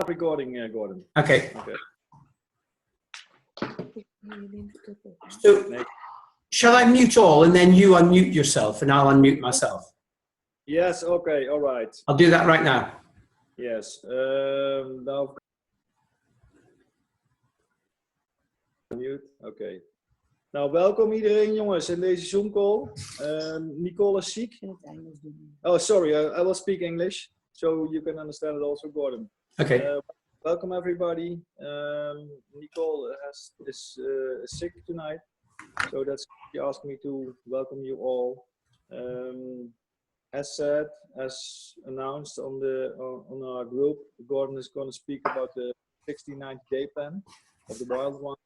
Recording, Gordon. Okay. Okay. So, shall I mute all and then you unmute yourself and I'll unmute myself? Yes, okay, all right. I'll do that right now. Yes. Now, mute. Oké. Nou, welkom iedereen jongens in deze Zoom call. Nicole is ziek. Oh, sorry, I will speak English so you can understand it also, Gordon. Okay. Welcome everybody. Nicole is sick tonight, so that's she asked me to welcome you all. As said, as announced on our group, Gordon is going to speak about the 60-90-day plan of the Wild One.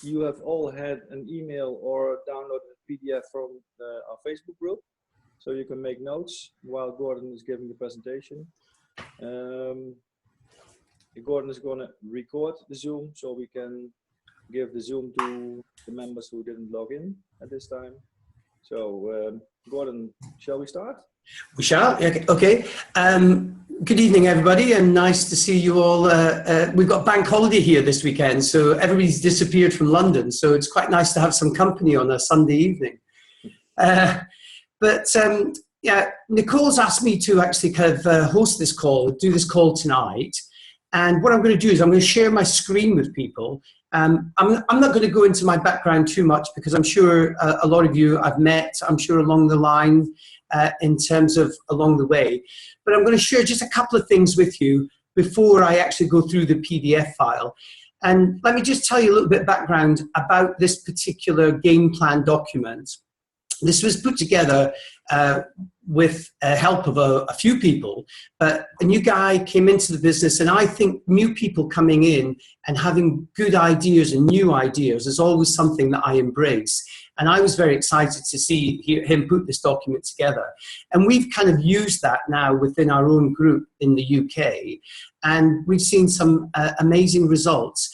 You have all had an email or downloaded a PDF from our Facebook group, so you can make notes while Gordon is giving the presentation. Gordon is going to record the Zoom so we can give the Zoom to the members who didn't log in at this time. So, Gordon, shall we start? We shall. Okay. Good evening, everybody, and nice to see you all. We've got bank holiday here this weekend, so everybody's disappeared from London, so it's quite nice to have some company on a Sunday evening. Yeah, Nicole's asked me to actually kind of host this call, do this call tonight. And what I'm going to do is I'm going to share my screen with people. I'm not going to go into my background too much because I'm sure a lot of you I've met, I'm sure along the line in terms of along the way. But I'm going to share just a couple of things with you before I actually go through the PDF file. And let me just tell you a little bit of background about this particular game plan document. This was put together with help of a few people, but a new guy came into the business, and I think new people coming in and having good ideas and new ideas is always something that I embrace. And I was very excited to see him put this document together. And we've kind of used that now within our own group in the UK, and we've seen some amazing results.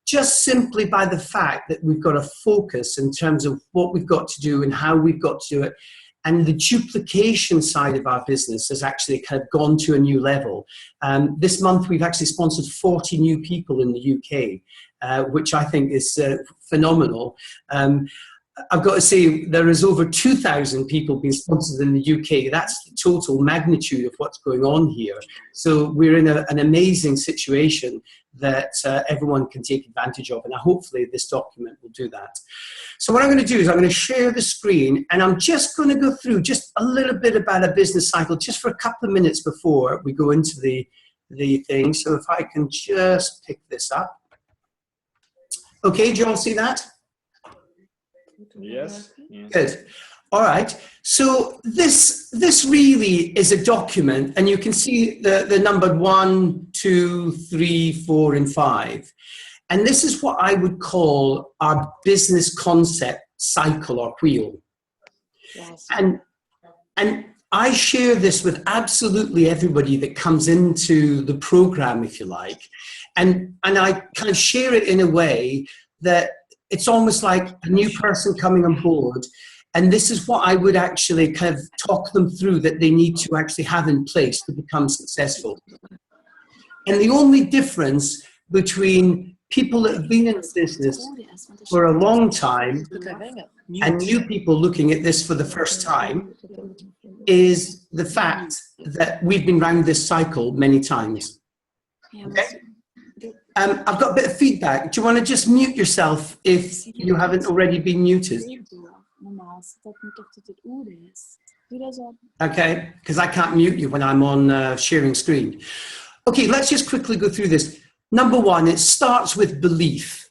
Just simply by the fact that we've got a focus in terms of what we've got to do and how we've got to do it. And the duplication side of our business has actually kind of gone to a new level. This month, we've actually sponsored 40 new people in the UK, which I think is phenomenal. I've got to say, there is over 2,000 people being sponsored in the UK. That's the total magnitude of what's going on here. So we're in an amazing situation that everyone can take advantage of. And hopefully this document will do that. So what I'm going to do is I'm going to share the screen, and I'm just going to go through just a little bit about a business cycle just for a couple of minutes before we go into the thing. So if I can just pick this up. Okay, do you all see that? Yes. Good. All right. So this really is a document, and you can see the numbered 1, 2, 3, 4, and 5. And this is what I would call our business concept cycle or wheel. Yes. And I share this with absolutely everybody that comes into the program, if you like. And I kind of share it in a way that it's almost like a new person coming on board. And this is what I would actually kind of talk them through that they need to actually have in place to become successful. And the only difference between people that have been in business for a long time and new people looking at this for the first time is the fact that we've been around this cycle many times. Okay? I've got a bit of feedback. Do you want to just mute yourself if you haven't already been muted? Okay, because I can't mute you when I'm on sharing screen. Okay, let's just quickly go through this. Number one, it starts with belief.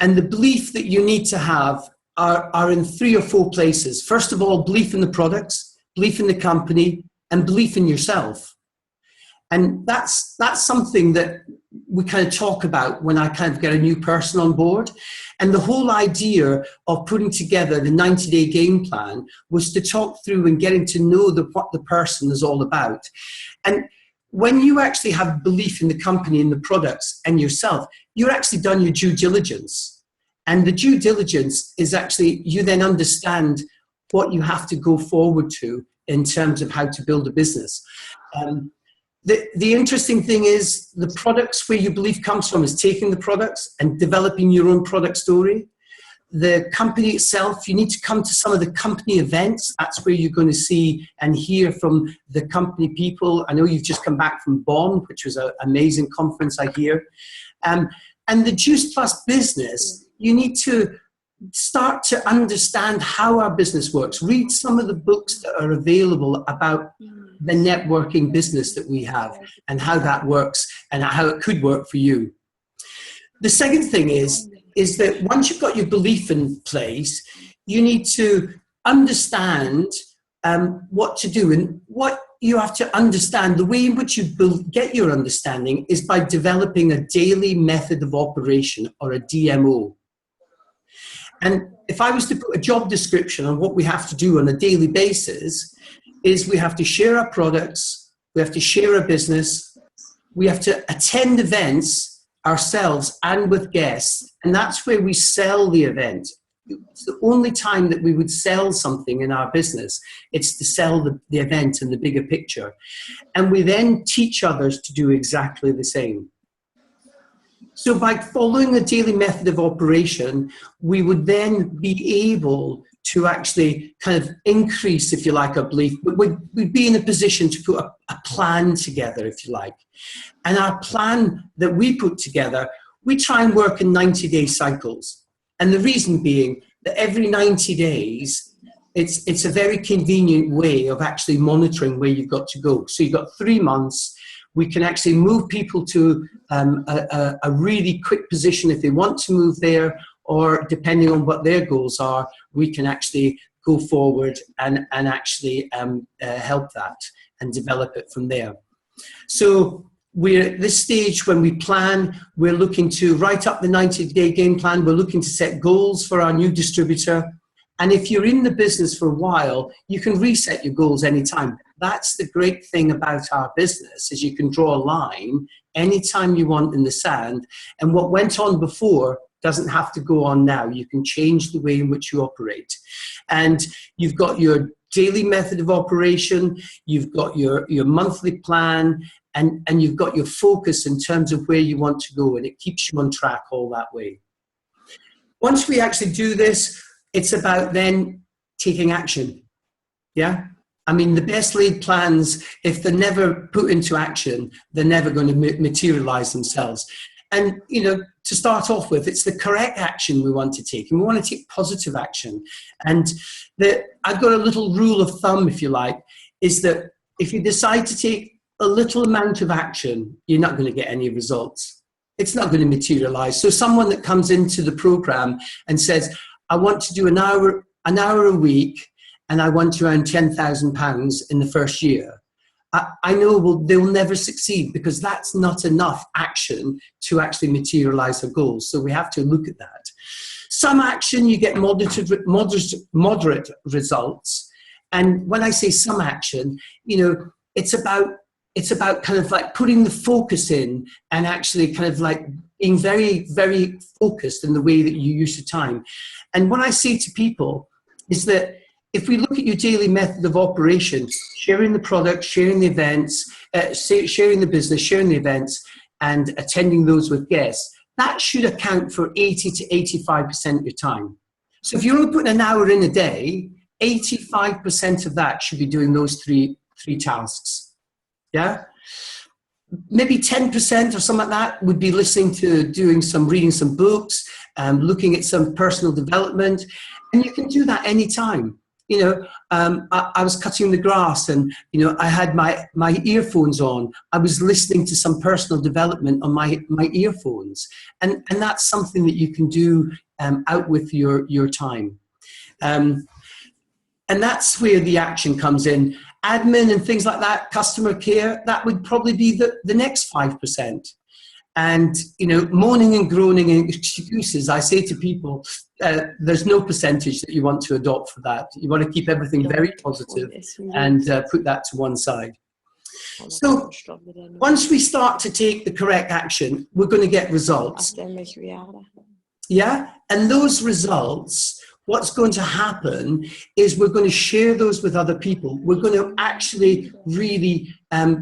And the belief that you need to have are in 3 or 4 places. First of all, belief in the products, belief in the company, and belief in yourself. And that's something that we kind of talk about when I kind of get a new person on board. And the whole idea of putting together the 90-day game plan was to talk through and getting to know what the person is all about. And when you actually have belief in the company and the products and yourself, you're actually done your due diligence. And the due diligence is actually, you then understand what you have to go forward to in terms of how to build a business. The interesting thing is the products where your belief comes from is taking the products and developing your own product story. The company itself, you need to come to some of the company events. That's where you're going to see and hear from the company people. I know you've just come back from Bonn, which was an amazing conference, I hear. And the Juice Plus business, you need to start to understand how our business works. Read some of the books that are available about the networking business that we have and how that works and how it could work for you. The second thing is that once you've got your belief in place, you need to understand what to do. And what you have to understand, the way in which you get your understanding is by developing a daily method of operation, or a DMO. And if I was to put a job description on what we have to do on a daily basis, is we have to share our products, we have to share our business, we have to attend events ourselves and with guests, and that's where we sell the event. It's the only time that we would sell something in our business. It's to sell the event and the bigger picture. And we then teach others to do exactly the same. So by following a daily method of operation, we would then be able to actually kind of increase, if you like, our belief. But we'd be in a position to put a plan together, if you like. And our plan that we put together, we try and work in 90-day cycles. And the reason being that every 90 days, it's a very convenient way of actually monitoring where you've got to go. So you've got 3 months. We can actually move people to a really quick position if they want to move there, or depending on what their goals are, we can actually go forward and actually help that and develop it from there. So we're at this stage when we plan, we're looking to write up the 90-day game plan. We're looking to set goals for our new distributor. And if you're in the business for a while, you can reset your goals anytime. That's the great thing about our business, is you can draw a line anytime you want in the sand. And what went on before doesn't have to go on now. You can change the way in which you operate. And you've got your daily method of operation, you've got your monthly plan, and you've got your focus in terms of where you want to go, and it keeps you on track all that way. Once we actually do this, it's about then taking action. Yeah? I mean, the best laid plans, if they're never put into action, they're never going to materialize themselves. And, you know, to start off with, it's the correct action we want to take, and we want to take positive action. And I've got a little rule of thumb, if you like, is that if you decide to take a little amount of action, you're not going to get any results. It's not going to materialize. So someone that comes into the program and says, I want to do an hour a week, and I want to earn £10,000 in the first year, I know they'll never succeed, because that's not enough action to actually materialize their goals. So we have to look at that. Some action, you get moderate results. And when I say some action, you know, it's about kind of like putting the focus in and actually kind of like being very, very focused in the way that you use your time. And what I say to people is that if we look at your daily method of operation, sharing the product, sharing the events, sharing the business, sharing the events, and attending those with guests, that should account for 80 to 85% of your time. So if you're only putting an hour in a day, 85% of that should be doing those three tasks. Yeah? Maybe 10% or something like that would be listening to, reading some books, looking at some personal development, and you can do that anytime. You know, I was cutting the grass, and, you know, I had my earphones on. I was listening to some personal development on my earphones. And that's something that you can do out with your time. And that's where the action comes in. Admin and things like that, customer care, that would probably be the next 5%. And, you know, moaning and groaning and excuses, I say to people, there's no percentage that you want to adopt for that. You want to keep everything very positive and put that to one side. So once we start to take the correct action, we're going to get results. Yeah, and those results what's going to happen is we're going to share those with other people. We're going to actually really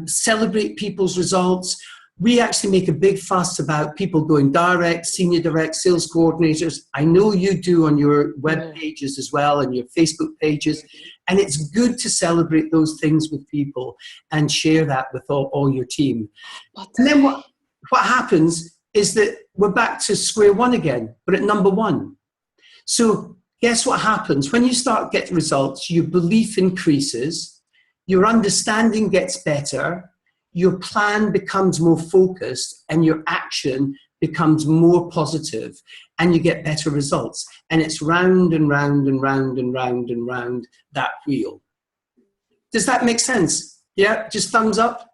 celebrate people's results. We actually make a big fuss about people going direct, senior direct, sales coordinators. I know you do on your web pages as well and your Facebook pages. And it's good to celebrate those things with people and share that with all your team. And then what happens is that we're back to square one again, but at number one. So guess what happens? When you start getting results, your belief increases, your understanding gets better, your plan becomes more focused, and your action becomes more positive, and you get better results. And it's round and round and round and round and round that wheel. Does that make sense? Yeah, just thumbs up.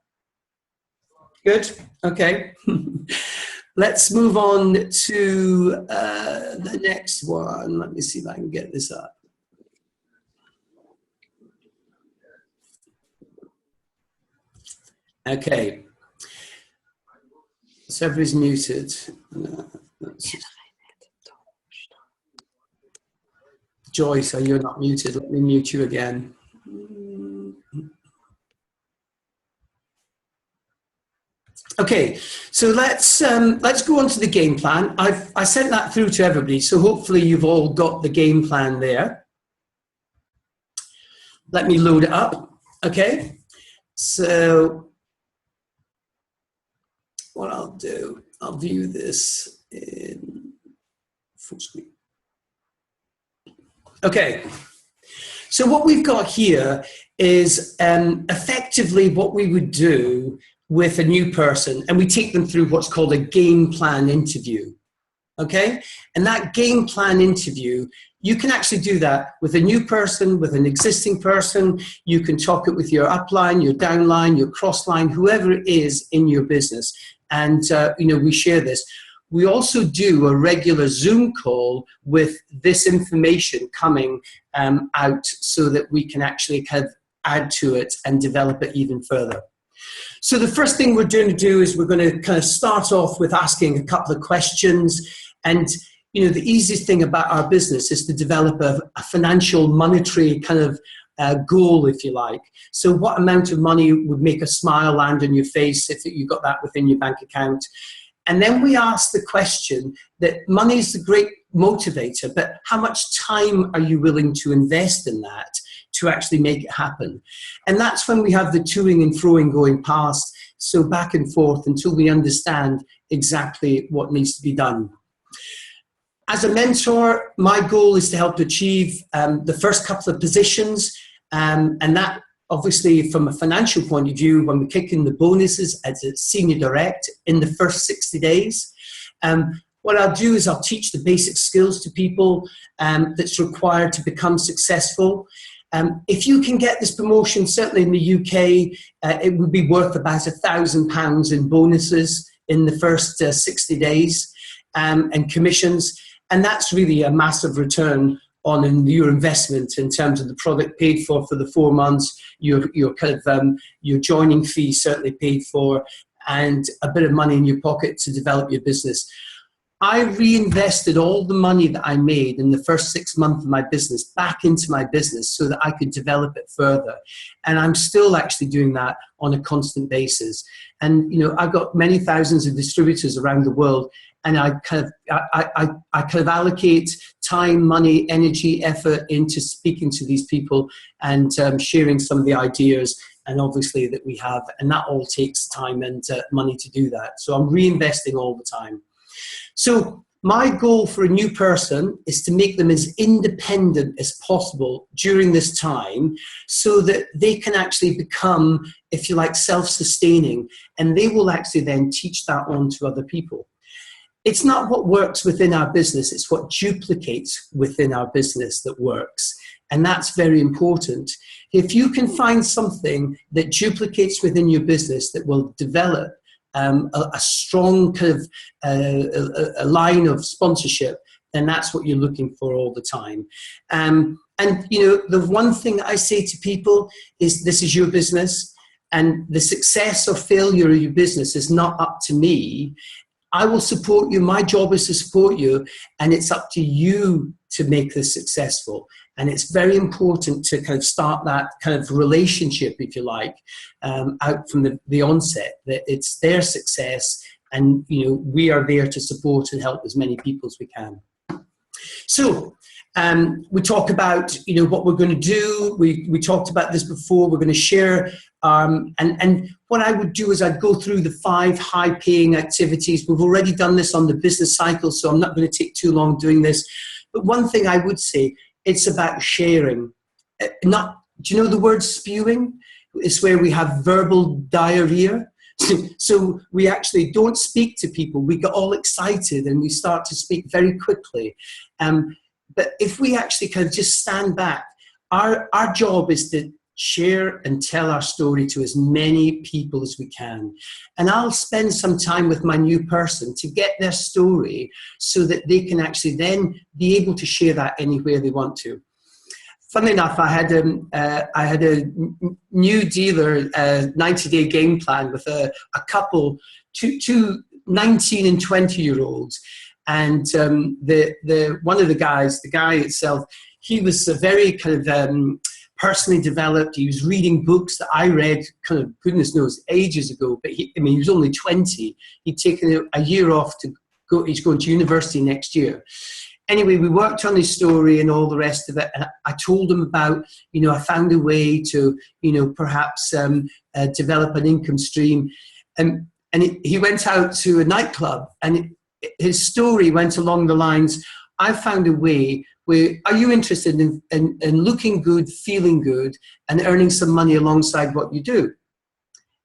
Good, okay. Let's move on to the next one. Let me see if I can get this up. Okay. So everybody's muted. Joyce, are you not muted? Let me mute you again. Okay, so let's go on to the game plan. I sent that through to everybody, so hopefully you've all got the game plan there. Let me load it up. Okay, so what I'll do, I'll view this in full screen. Okay, so what we've got here is effectively what we would do with a new person, and we take them through what's called a game plan interview. Okay, and that game plan interview, you can actually do that with a new person, with an existing person. You can talk it with your upline, your downline, your crossline, whoever it is in your business. And you know, we share this. We also do a regular Zoom call with this information coming out so that we can actually kind of add to it and develop it even further. So the first thing we're going to do is we're going to kind of start off with asking a couple of questions. And, you know, the easiest thing about our business is to develop a financial, monetary kind of goal, if you like. So what amount of money would make a smile land on your face if you got that within your bank account? And then we ask the question that money is the great motivator, but how much time are you willing to invest in that to actually make it happen? And that's when we have the toing and froing going past, so back and forth until we understand exactly what needs to be done. As a mentor, my goal is to help achieve the first couple of positions, and that obviously from a financial point of view, when we kick in the bonuses as a senior direct in the first 60 days. What I'll do is I'll teach the basic skills to people that's required to become successful. If you can get this promotion, certainly in the UK, it would be worth about £1,000 in bonuses in the first 60 days and commissions. And that's really a massive return on your investment in terms of the product paid for the 4 months, your kind of your joining fee certainly paid for, and a bit of money in your pocket to develop your business. I reinvested all the money that I made in the first 6 months of my business back into my business so that I could develop it further. And I'm still actually doing that on a constant basis. And, you know, I've got many thousands of distributors around the world, and I kind of allocate time, money, energy, effort into speaking to these people and sharing some of the ideas and obviously that we have, and that all takes time and money to do that. So I'm reinvesting all the time. So my goal for a new person is to make them as independent as possible during this time so that they can actually become, if you like, self-sustaining, and they will actually then teach that on to other people. It's not what works within our business, it's what duplicates within our business that works. And that's very important. If you can find something that duplicates within your business that will develop a strong kind of a line of sponsorship, then that's what you're looking for all the time. And, you know, the one thing that I say to people is this is your business, and the success or failure of your business is not up to me. I will support you. My job is to support you, and it's up to you to make this successful. And it's very important to kind of start that kind of relationship, if you like, out from the onset, that it's their success, and we are there to support and help as many people as we can. So we talk about what we're going to do. We talked about this before. We're going to share, and what I would do is I'd go through the 5 high-paying activities. We've already done this on the business cycle, so I'm not going to take too long doing this. But one thing I would say, it's about sharing. Do you know the word spewing? It's where we have verbal diarrhea. So we actually don't speak to people. We get all excited and we start to speak very quickly. But if we actually kind of just stand back, our job is to share and tell our story to as many people as we can. And I'll spend some time with my new person to get their story so that they can actually then be able to share that anywhere they want to. Funnily enough, I had a new dealer 90-day game plan with a couple, two 19 and 20-year-olds. And one of the guys, the guy itself, he was a very kind of personally developed. He was reading books that I read kind of, goodness knows, ages ago. But he was only 20. He'd taken a year off to go. He's going to university next year. Anyway, we worked on his story and all the rest of it. And I told him about, I found a way to, perhaps develop an income stream. And he went out to a nightclub, and his story went along the lines, I found a way where, are you interested in looking good, feeling good, and earning some money alongside what you do?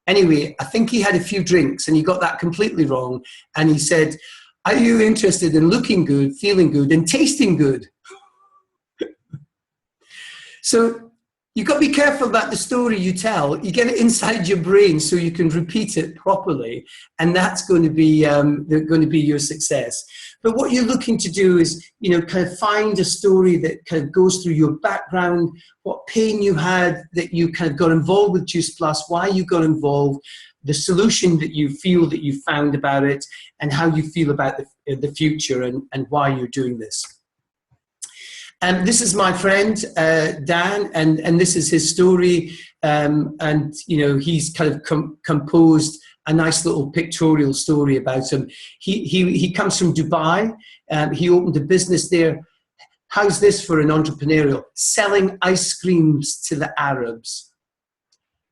Anyway, I think he had a few drinks and he got that completely wrong. And he said, are you interested in looking good, feeling good, and tasting good? So you've got to be careful about the story you tell. You get it inside your brain so you can repeat it properly, and that's going to be your success. But what you're looking to do is, kind of find a story that kind of goes through your background, what pain you had that you kind of got involved with Juice Plus, why you got involved, the solution that you feel that you found about it, and how you feel about the future and why you're doing this. And this is my friend, Dan, and this is his story. And, he's kind of composed a nice little pictorial story about him. He comes from Dubai. He opened a business there. How's this for an entrepreneurial? Selling ice creams to the Arabs.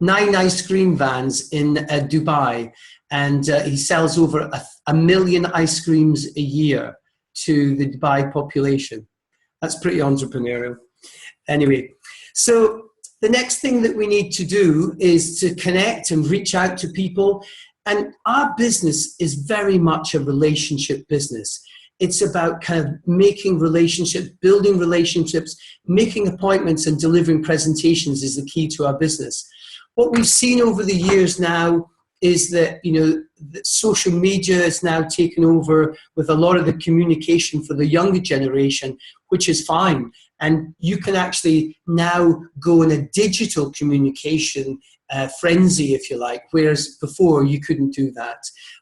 9 ice cream vans in Dubai. And he sells over 1 million ice creams a year to the Dubai population. That's pretty entrepreneurial. Anyway, so the next thing that we need to do is to connect and reach out to people. And our business is very much a relationship business. It's about kind of making relationships, building relationships, making appointments, and delivering presentations is the key to our business. What we've seen over the years now is that, that social media is now taken over with a lot of the communication for the younger generation, which is fine. And you can actually now go in a digital communication frenzy, if you like, whereas before you couldn't do that.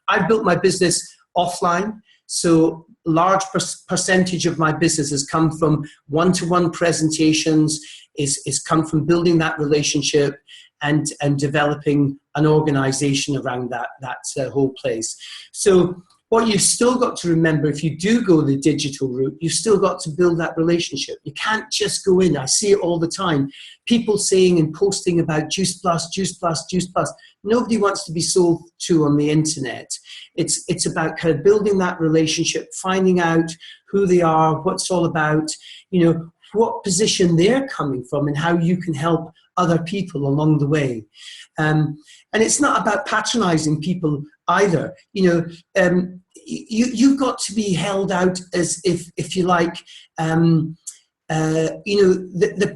I built my business offline. So a large percentage of my business has come from one-to-one presentations, is come from building that relationship and developing an organization around that whole place. So what you've still got to remember, if you do go the digital route, you've still got to build that relationship. You can't just go in. I see it all the time. People saying and posting about Juice Plus, Juice Plus, Juice Plus. Nobody wants to be sold to on the internet. It's about kind of building that relationship, finding out who they are, what it's all about, what position they're coming from and how you can help other people along the way. And it's not about patronizing people either. You've got to be held out as if you like, the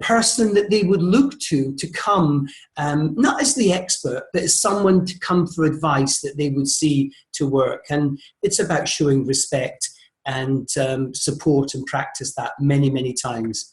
person that they would look to come, not as the expert, but as someone to come for advice that they would see to work. And it's about showing respect and support and practice that many, many times.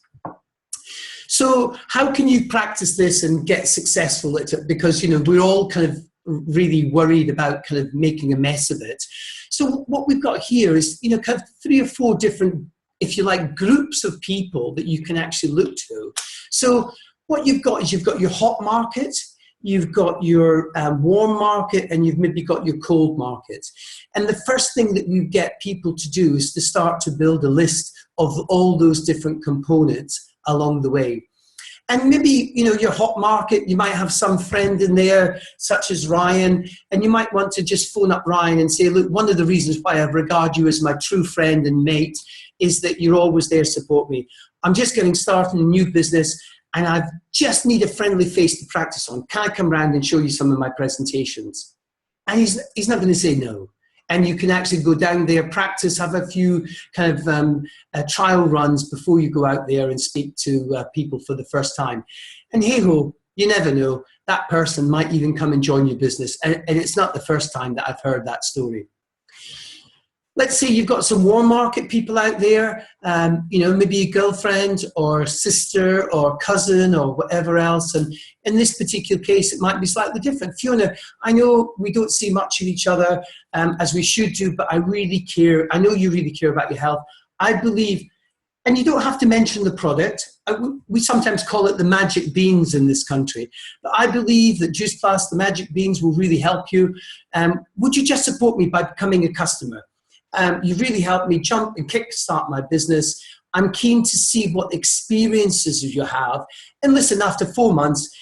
So how can you practice this and get successful at it? Because, we're all kind of really worried about kind of making a mess of it. So what we've got here is, you know, kind of 3 or 4 different, if you like, groups of people that you can actually look to. So what you've got is you've got your hot market, you've got your warm market, and you've maybe got your cold market. And the first thing that we get people to do is to start to build a list of all those different components along the way. And maybe, you know, your hot market, you might have some friend in there, such as Ryan, and you might want to just phone up Ryan and say, look, one of the reasons why I regard you as my true friend and mate is that you're always there to support me. I'm just getting started in a new business, and I just need a friendly face to practice on. Can I come round and show you some of my presentations? And he's not going to say no. And you can actually go down there, practice, have a few kind of trial runs before you go out there and speak to people for the first time. And hey ho, you never know, that person might even come and join your business. And it's not the first time that I've heard that story. Let's say you've got some warm market people out there, you know, maybe a girlfriend or sister or cousin or whatever else. And in this particular case, it might be slightly different. Fiona, I know we don't see much of each other as we should do, but I really care. I know you really care about your health. I believe, and you don't have to mention the product. We sometimes call it the magic beans in this country. But I believe that Juice Plus, the magic beans, will really help you. Would you just support me by becoming a customer? You've really helped me jump and kickstart my business. I'm keen to see what experiences you have. And listen, after 4 months,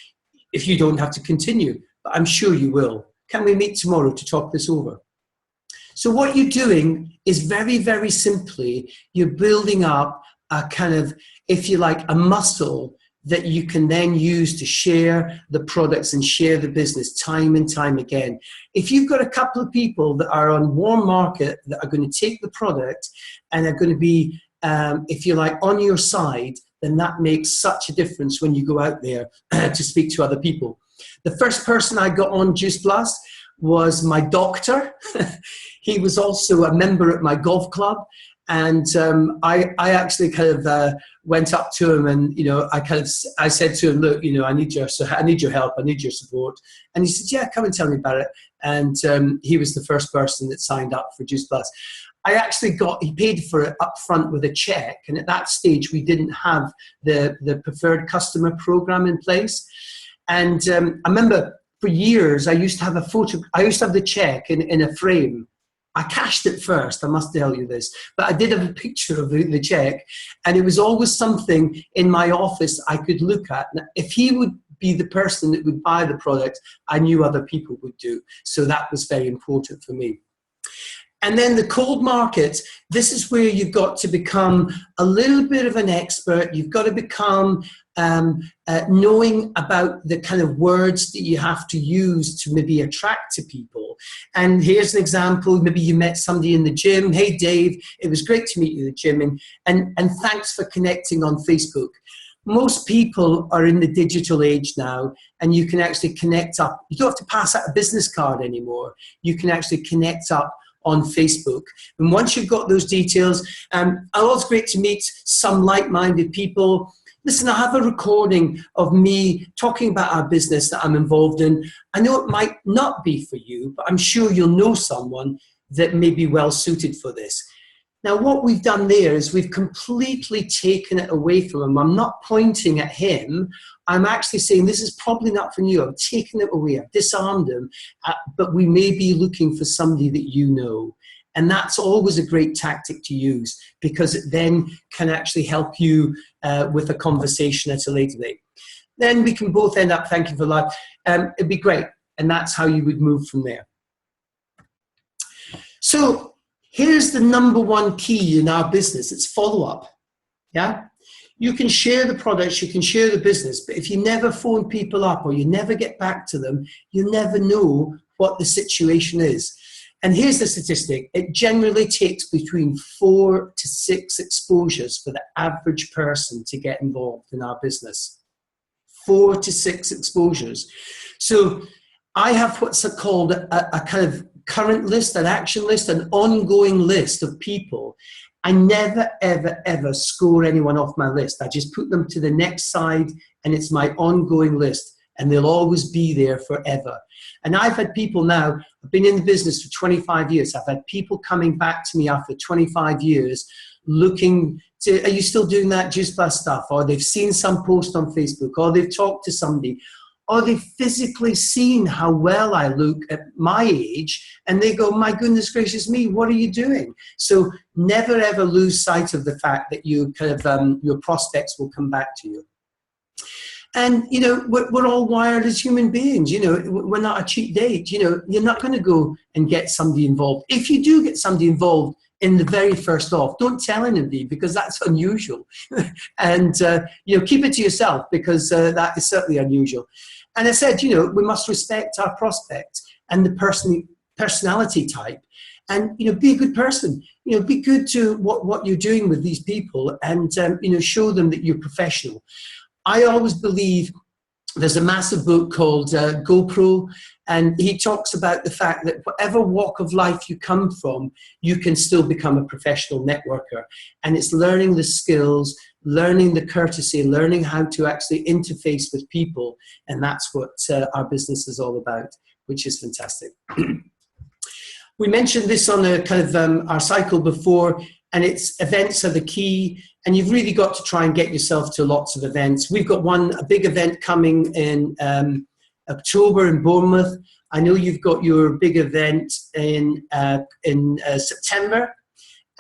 if you don't have to continue, but I'm sure you will. Can we meet tomorrow to talk this over? So what you're doing is very, very simply, you're building up a kind of, if you like, a muscle that you can then use to share the products and share the business time and time again. If you've got a couple of people that are on warm market that are going to take the product and are going to be, if you like, on your side, then that makes such a difference when you go out there to speak to other people. The first person I got on Juice Plus was my doctor. He was also a member at my golf club. And I actually kind of went up to him, and you know, I said to him, look, you know, I need your help, I need your support. And he said, yeah, come and tell me about it. And he was the first person that signed up for Juice Plus. He paid for it up front with a check, and at that stage we didn't have the preferred customer program in place. And I remember for years I used to have the check in a frame. I cashed it first, I must tell you this, but I did have a picture of the check, and it was always something in my office I could look at. Now, if he would be the person that would buy the product, I knew other people would do. So that was very important for me. And then the cold market, this is where you've got to become a little bit of an expert. You've got to become knowing about the kind of words that you have to use to maybe attract to people. And here's an example. Maybe you met somebody in the gym. Hey, Dave, it was great to meet you at the gym. And thanks for connecting on Facebook. Most people are in the digital age now, and you can actually connect up. You don't have to pass out a business card anymore. You can actually connect up on Facebook. And once you've got those details, it's great to meet some like-minded people. Listen, I have a recording of me talking about our business that I'm involved in. I know it might not be for you, but I'm sure you'll know someone that may be well suited for this. Now, what we've done there is we've completely taken it away from him. I'm not pointing at him. I'm actually saying this is probably not for you. I've taken it away. I've disarmed him. But we may be looking for somebody that you know. And that's always a great tactic to use, because it then can actually help you with a conversation at a later date. Then we can both end up thanking for life. It'd be great. And that's how you would move from there. So here's the number one key in our business. It's follow-up. Yeah? You can share the products, you can share the business, but if you never phone people up or you never get back to them, you never know what the situation is. And here's the statistic. It generally takes between 4 to 6 exposures for the average person to get involved in our business. 4 to 6 exposures. So I have what's called a kind of current list, an action list, an ongoing list of people. I never, ever, ever score anyone off my list. I just put them to the next side, and it's my ongoing list. and they'll always be there forever. And I've had people now, I've been in the business for 25 years. I've had people coming back to me after 25 years looking to, are you still doing that Juice Plus stuff? Or they've seen some post on Facebook, or they've talked to somebody, or they've physically seen how well I look at my age, and they go, my goodness gracious me, what are you doing? So never ever lose sight of the fact that you kind of, your prospects will come back to you. And, you know, we're all wired as human beings. You know, we're not a cheap date. You know, you're not going to go and get somebody involved. If you do get somebody involved in the very first off, don't tell anybody, because that's unusual. And, you know, keep it to yourself, because that is certainly unusual. And I said, you know, we must respect our prospect and the personality type. And, you know, be a good person. You know, be good to what you're doing with these people, and, you know, show them that you're professional. I always believe there's a massive book called GoPro, and he talks about the fact that whatever walk of life you come from, you can still become a professional networker. And it's learning the skills, learning the courtesy, learning how to actually interface with people. And that's what our business is all about, which is fantastic. We mentioned this on a kind of our cycle before, and it's events are the key. And you've really got to try and get yourself to lots of events. We've got a big event coming in October in Bournemouth. I know you've got your big event in September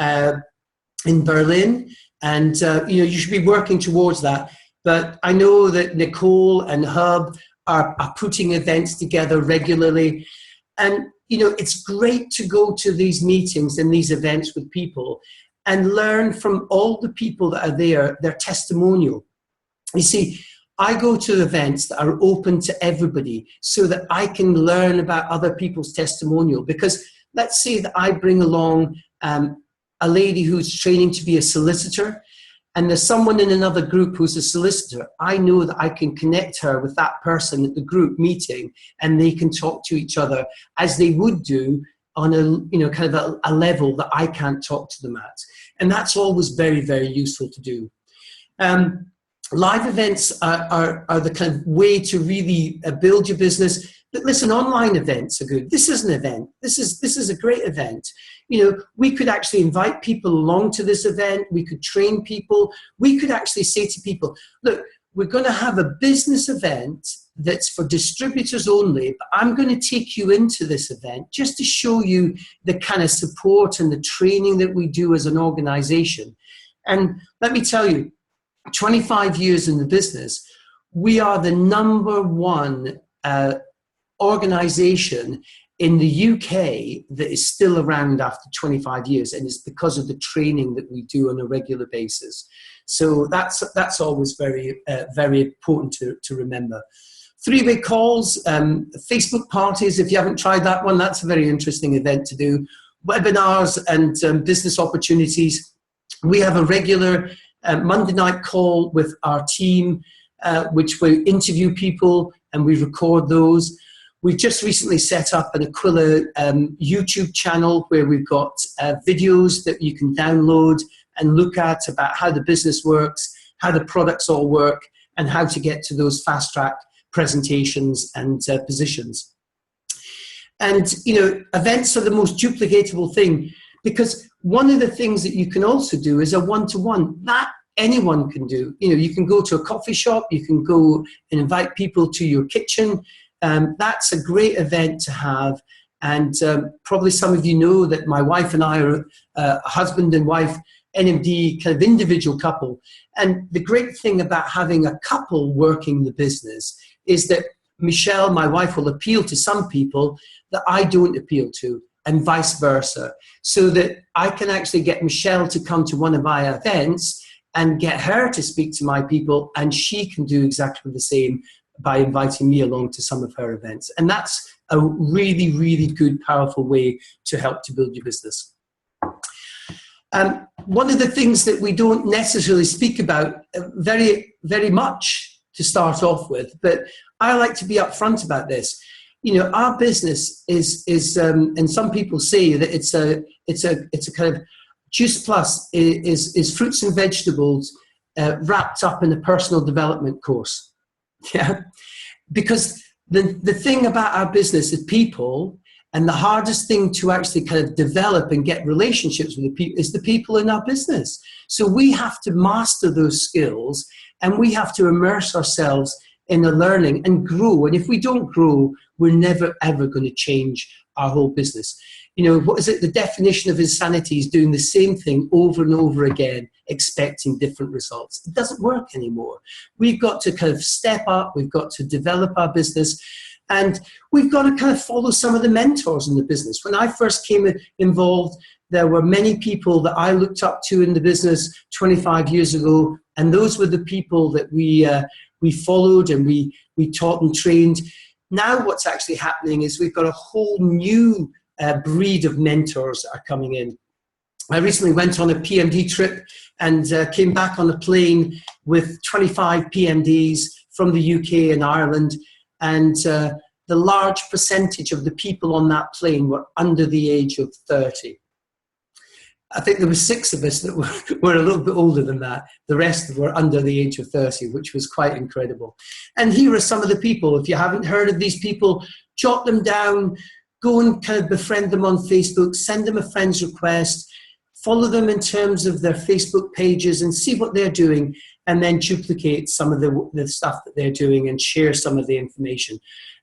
in Berlin, and you know, you should be working towards that. But I know that Nicole and Hub are putting events together regularly, and you know, it's great to go to these meetings and these events with people and learn from all the people that are there, their testimonial. You see, I go to events that are open to everybody so that I can learn about other people's testimonial. Because let's say that I bring along a lady who's training to be a solicitor, and there's someone in another group who's a solicitor. I know that I can connect her with that person at the group meeting, and they can talk to each other as they would do on a, you know, kind of a level that I can't talk to them at. And that's always very, very useful to do. Live events are the kind of way to really build your business. But listen, online events are good. This is an event. This is a great event. You know, we could actually invite people along to this event. We could train people. We could actually say to people, look, we're going to have a business event that's for distributors only, but I'm going to take you into this event just to show you the kind of support and the training that we do as an organization. And let me tell you, 25 years in the business, we are the #1 organization in the UK that is still around after 25 years, and it's because of the training that we do on a regular basis. So that's always very, very important to remember. Three-way calls, Facebook parties, if you haven't tried that one, that's a very interesting event to do. Webinars and business opportunities. We have a regular Monday night call with our team, which we interview people and we record those. We've just recently set up an Aquila YouTube channel where we've got videos that you can download and look at about how the business works, how the products all work, and how to get to those fast-track presentations and positions. And, you know, events are the most duplicatable thing, because one of the things that you can also do is a one-to-one. That anyone can do. You know, you can go to a coffee shop, you can go and invite people to your kitchen. That's a great event to have. And probably some of you know that my wife and I are a husband and wife NMD kind of individual couple. And the great thing about having a couple working the business is that Michelle, my wife, will appeal to some people that I don't appeal to, and vice versa. So that I can actually get Michelle to come to one of my events and get her to speak to my people, and she can do exactly the same by inviting me along to some of her events. And that's a really, really good, powerful way to help to build your business. One of the things that we don't necessarily speak about very, very much to start off with, but I like to be upfront about this. You know, our business is and some people say that it's a kind of Juice Plus is fruits and vegetables wrapped up in a personal development course. Yeah. because the thing about our business is people, and the hardest thing to actually kind of develop and get relationships with the people is the people in our business. So we have to master those skills, and we have to immerse ourselves in the learning and grow. And if we don't grow, we're never, ever going to change our whole business. You know, what is it? The definition of insanity is doing the same thing over and over again, expecting different results. It doesn't work anymore. We've got to kind of step up. We've got to develop our business. And we've got to kind of follow some of the mentors in the business. When I first came involved, there were many people that I looked up to in the business 25 years ago. And those were the people that we followed and we taught and trained. Now what's actually happening is we've got a whole new breed of mentors that are coming in. I recently went on a PMD trip and came back on a plane with 25 PMDs from the UK and Ireland. And the large percentage of the people on that plane were under the age of 30. I think there were 6 of us that were a little bit older than that. The rest were under the age of 30, which was quite incredible. And here are some of the people. If you haven't heard of these people, jot them down, go and kind of befriend them on Facebook, send them a friend's request, follow them in terms of their Facebook pages and see what they're doing, and then duplicate some of the stuff that they're doing and share some of the information.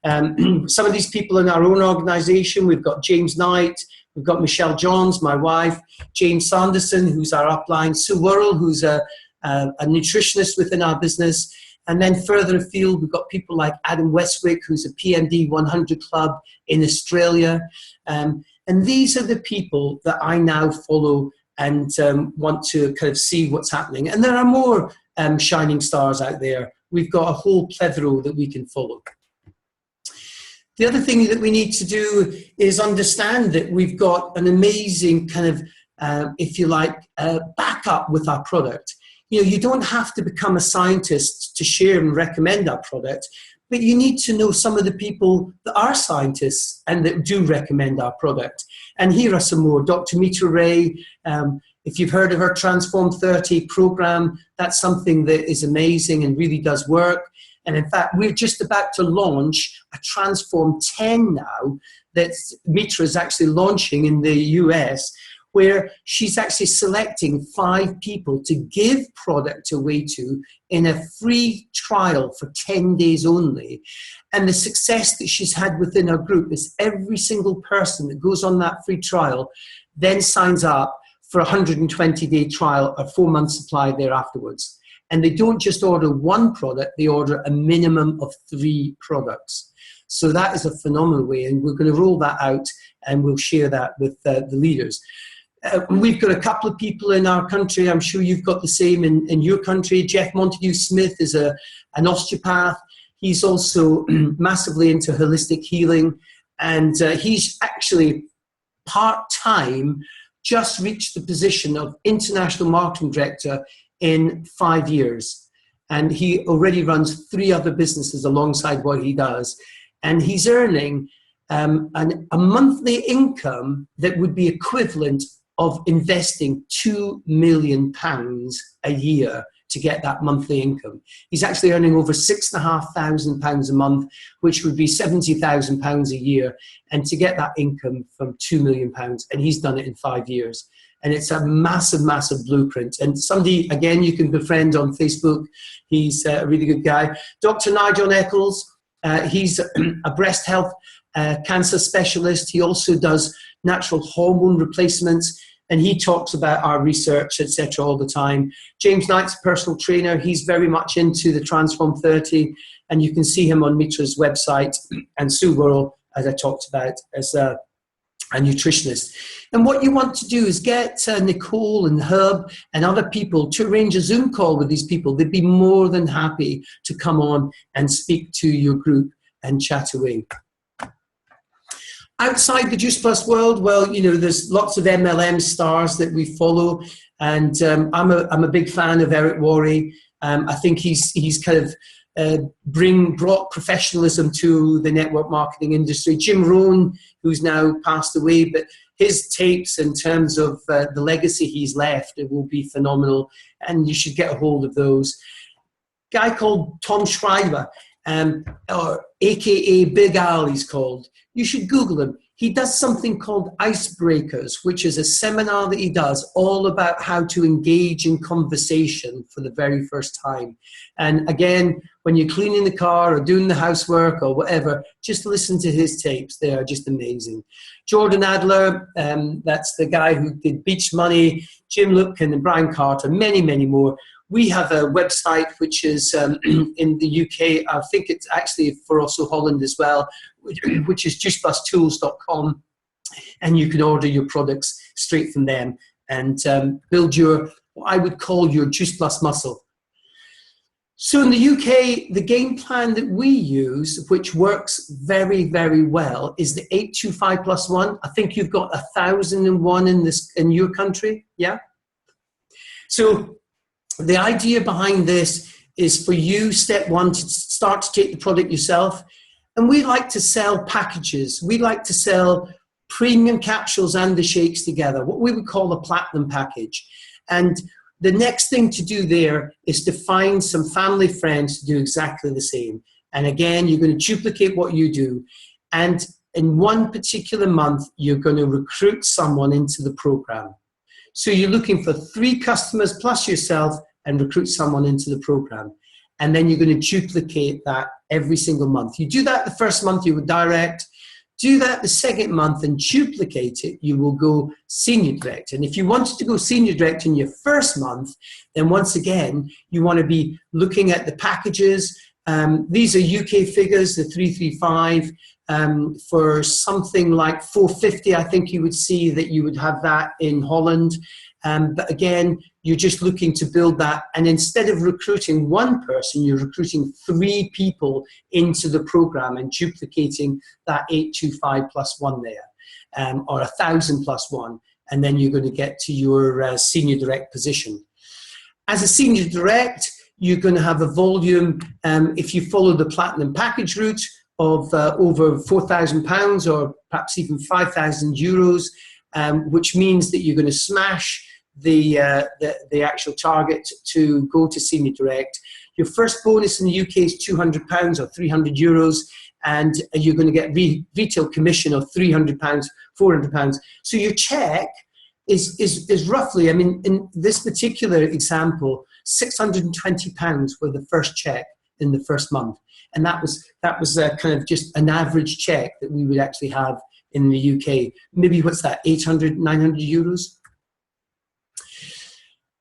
Some of these people in our own organization, we've got James Knight, we've got Michelle Johns, my wife, James Sanderson, who's our upline, Sue Worrell, who's a nutritionist within our business. And then further afield, we've got people like Adam Westwick, who's a PMD 100 Club in Australia. And these are the people that I now follow and want to kind of see what's happening. And there are more shining stars out there. We've got a whole plethora that we can follow. The other thing that we need to do is understand that we've got an amazing kind of, if you like, backup with our product. You know, you don't have to become a scientist to share and recommend our product, but you need to know some of the people that are scientists and that do recommend our product. And here are some more. Dr. Mitra Ray, if you've heard of her Transform 30 program, that's something that is amazing and really does work. And in fact, we're just about to launch a Transform 10 now that Mitra is actually launching in the US, where she's actually selecting 5 people to give product away to in a free trial for 10 days only. And the success that she's had within her group is every single person that goes on that free trial then signs up for a 120-day trial or 4-month supply there afterwards. And they don't just order 1 product, they order a minimum of 3 products. So that is a phenomenal way, and we're going to roll that out and we'll share that with the leaders. We've got a couple of people in our country, I'm sure you've got the same in your country. Jeff Montague-Smith is an osteopath. He's also massively into holistic healing, and he's actually part-time just reached the position of International Marketing Director in 5 years. And he already runs 3 other businesses alongside what he does. And he's earning a monthly income that would be equivalent of investing £2 million a year to get that monthly income. He's actually earning over £6,500 a month, which would be £70,000 a year. And to get that income from £2 million, and he's done it in 5 years. And it's a massive, massive blueprint. And somebody, again, you can befriend on Facebook. He's a really good guy. Dr. Nigel Eccles, he's a breast health cancer specialist. He also does natural hormone replacements, and he talks about our research, etc., all the time. James Knight's a personal trainer. He's very much into the Transform 30, and you can see him on Mitra's website. And Sue Worrell, as I talked about, as a nutritionist. And what you want to do is get Nicole and Herb and other people to arrange a Zoom call with these people. They'd be more than happy to come on and speak to your group and chat away. Outside the Juice Plus world, well, you know, there's lots of MLM stars that we follow, and I'm a big fan of Eric Worre. I think he's kind of brought professionalism to the network marketing industry. Jim Rohn, who's now passed away, but his tapes in terms of the legacy he's left, it will be phenomenal, and you should get a hold of those. Guy called Tom Schreiber. or AKA Big Al, he's called. You should Google him. He does something called Icebreakers, which is a seminar that he does all about how to engage in conversation for the very first time. And again, when you're cleaning the car or doing the housework or whatever, just listen to his tapes. They are just amazing. Jordan Adler, that's the guy who did Beach Money, Jim Lupkin and Brian Carter, many, many more. We have a website which is in the UK. I think it's actually for also Holland as well, which is juiceplusTools.com, and you can order your products straight from them and build your, what I would call your Juice Plus muscle. So in the UK, the game plan that we use, which works very, very well, is the 825+1. I think you've got 1,001 in your country, yeah? So the idea behind this is for you, step one, to start to take the product yourself. And we like to sell packages. We like to sell premium capsules and the shakes together, what we would call a platinum package. And the next thing to do there is to find some family friends to do exactly the same. And again, you're going to duplicate what you do. And in one particular month, you're going to recruit someone into the program. So you're looking for 3 customers plus yourself and recruit someone into the program. And then you're going to duplicate that every single month. You do that the first month, you would direct. Do that the second month and duplicate it, you will go senior direct. And if you wanted to go senior direct in your first month, then once again, you want to be looking at the packages. These are UK figures, the 335. For something like 450, I think you would see that you would have that in Holland. But again, you're just looking to build that. And instead of recruiting 1 person, you're recruiting 3 people into the program and duplicating that 825+1 there, or 1,000+1. And then you're going to get to your senior direct position. As a senior direct, you're going to have a volume, if you follow the platinum package route, of over £4,000 or perhaps even €5,000, which means that you're going to smash the actual target to go to senior direct. Your first bonus in the UK is £200 or €300, and you're going to get retail commission of £300, £400. So your check is roughly, I mean, in this particular example, £620 were the first check in the first month. And that was kind of just an average check that we would actually have in the UK. Maybe what's that, 800, 900 euros?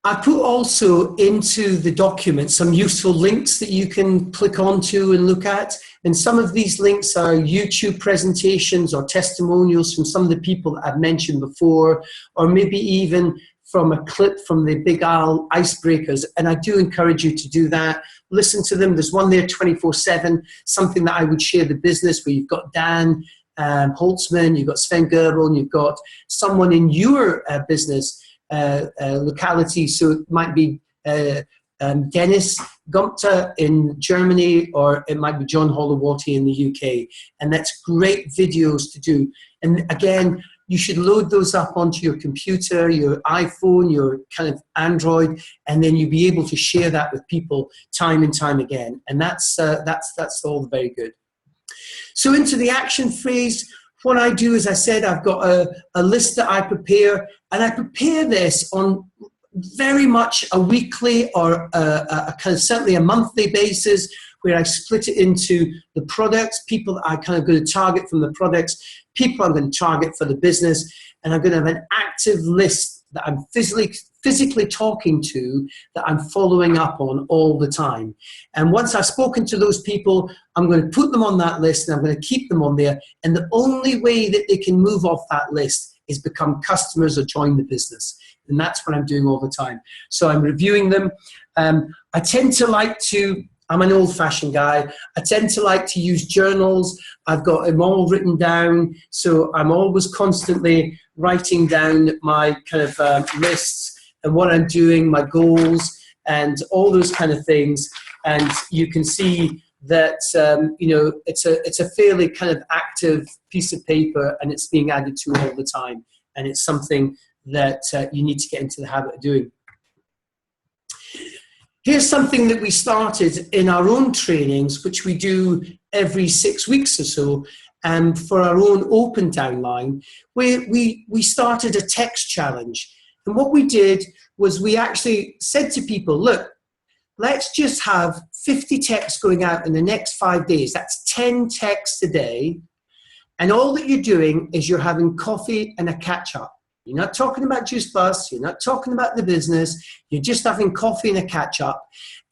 I put also into the document some useful links that you can click onto and look at. And some of these links are YouTube presentations or testimonials from some of the people that I've mentioned before, or maybe even from a clip from the Big Al Icebreakers. And I do encourage you to do that. Listen to them. There's one there 24/7, something that I would share the business, where you've got Dan Holtzman, you've got Sven Goebel, and you've got someone in your business locality. So it might be Dennis Gumpter in Germany, or it might be John Holowati in the UK. And that's great videos to do. And again, you should load those up onto your computer, your iPhone, your kind of Android, and then you'll be able to share that with people time and time again. And that's all very good. So into the action phase, what I do, as I said, I've got a list that I prepare, and I prepare this on very much a weekly or a kind of certainly a monthly basis, where I split it into the products, people that I kind of going to target from the products, people I'm going to target for the business, and I'm going to have an active list that I'm physically talking to, that I'm following up on all the time. And once I've spoken to those people, I'm going to put them on that list, and I'm going to keep them on there. And the only way that they can move off that list is become customers or join the business. And that's what I'm doing all the time. So I'm reviewing them. I tend to like to, I'm an old-fashioned guy. I tend to like to use journals. I've got them all written down. So I'm always constantly writing down my kind of lists and what I'm doing, my goals, and all those kind of things. And you can see that, you know, it's a fairly kind of active piece of paper, and it's being added to all the time. And it's something that you need to get into the habit of doing. Here's something that we started in our own trainings, which we do every 6 weeks or so, for our own open downline, where we started a text challenge. And what we did was we actually said to people, look, let's just have 50 texts going out in the next 5 days. That's 10 texts a day. And all that you're doing is you're having coffee and a catch up. You're not talking about Juice Plus. You're not talking about the business. You're just having coffee and a catch up.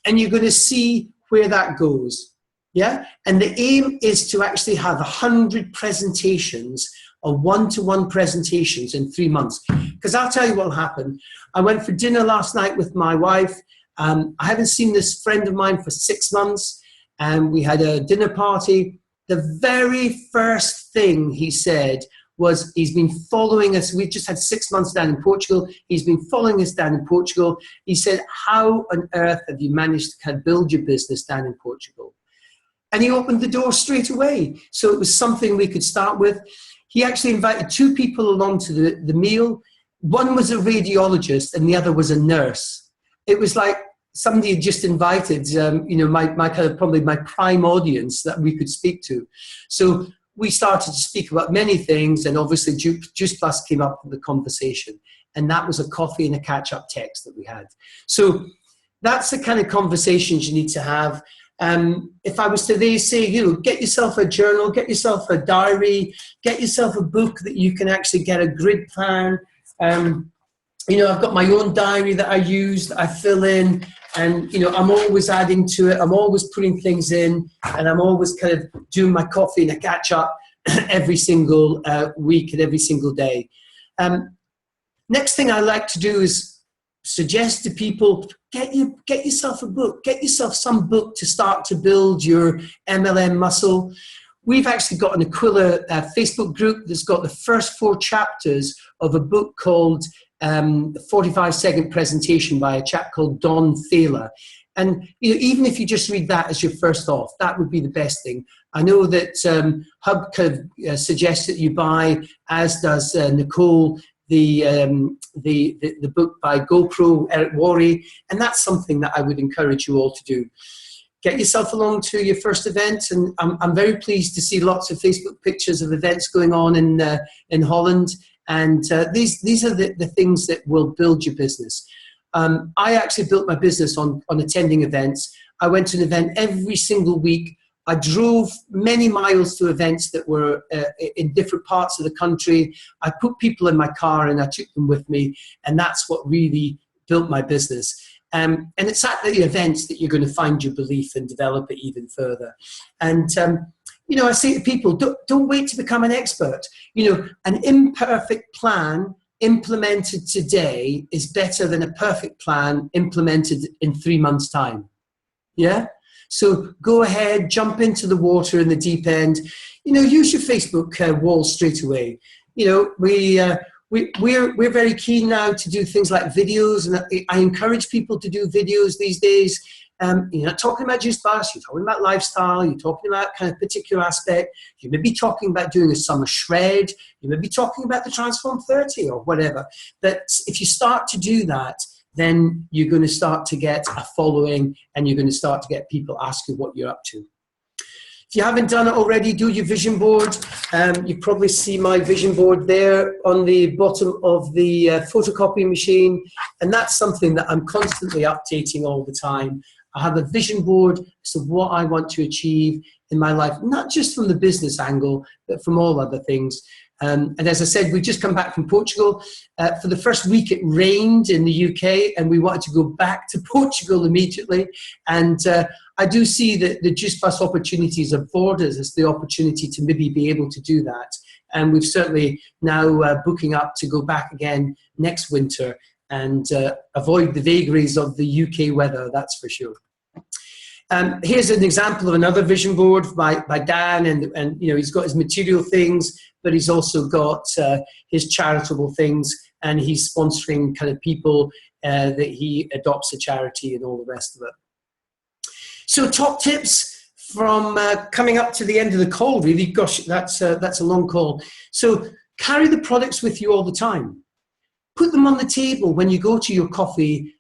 And you're going to see where that goes. Yeah. And the aim is to actually have 100 presentations or one-to-one presentations in 3 months. Because I'll tell you what will happen. I went for dinner last night with my wife. I haven't seen this friend of mine for 6 months. And we had a dinner party. The very first thing he said was he's been following us. We've just had 6 months down in Portugal. He's been following us down in Portugal. He said, how on earth have you managed to kind of build your business down in Portugal? And he opened the door straight away. So it was something we could start with. He actually invited 2 people along to the meal. One was a radiologist and the other was a nurse. It was like somebody had just invited, my kind of probably my prime audience that we could speak to. So we started to speak about many things, and obviously Juice Plus came up with the conversation. And that was a coffee and a catch-up text that we had. So that's the kind of conversations you need to have. If I was to say, get yourself a journal, get yourself a diary, get yourself a book that you can actually get a grid plan. I've got my own diary that I use, that I fill in, and, I'm always adding to it. I'm always putting things in, and I'm always kind of doing my coffee and a catch up every single week and every single day. Next thing I like to do is suggest to people, get yourself a book, get yourself some book to start to build your MLM muscle. We've actually got an Aquila Facebook group that's got the first 4 chapters of a book called The 45-Second Presentation by a chap called Don Thaler. And even if you just read that as your first off, that would be the best thing. I know that Hub kind of suggests that you buy, as does Nicole, the book by GoPro, Eric Worre, and that's something that I would encourage you all to do. Get yourself along to your first event, and I'm very pleased to see lots of Facebook pictures of events going on in Holland, and these are the things that will build your business. I actually built my business on attending events. I went to an event every single week. I drove many miles to events that were in different parts of the country. I put people in my car and I took them with me, and that's what really built my business. And it's at the events that you're going to find your belief and develop it even further. And, I say to people, don't wait to become an expert. An imperfect plan implemented today is better than a perfect plan implemented in 3 months' time. Yeah? So go ahead, jump into the water in the deep end. Use your Facebook wall straight away. We're very keen now to do things like videos, and I encourage people to do videos these days. You're not talking about Juice Plus, you're talking about lifestyle, you're talking about kind of particular aspect. You may be talking about doing a summer shred, you may be talking about the Transform 30 or whatever. But if you start to do that, then you're going to start to get a following, and you're going to start to get people ask you what you're up to. If you haven't done it already, do your vision board. You probably see my vision board there on the bottom of the photocopy machine. And that's something that I'm constantly updating all the time. I have a vision board as to what I want to achieve in my life, not just from the business angle, but from all other things. And as I said, we just come back from Portugal. For the first week, it rained in the UK, and we wanted to go back to Portugal immediately. And I do see that the Juice Plus opportunities afford us the opportunity to maybe be able to do that. And we've certainly now booking up to go back again next winter and avoid the vagaries of the UK weather, that's for sure. Here's an example of another vision board by Dan, and he's got his material things, but he's also got his charitable things, and he's sponsoring kind of people that he adopts a charity and all the rest of it. So top tips from coming up to the end of the call, really. Gosh, that's a long call. So carry the products with you all the time. Put them on the table when you go to your coffee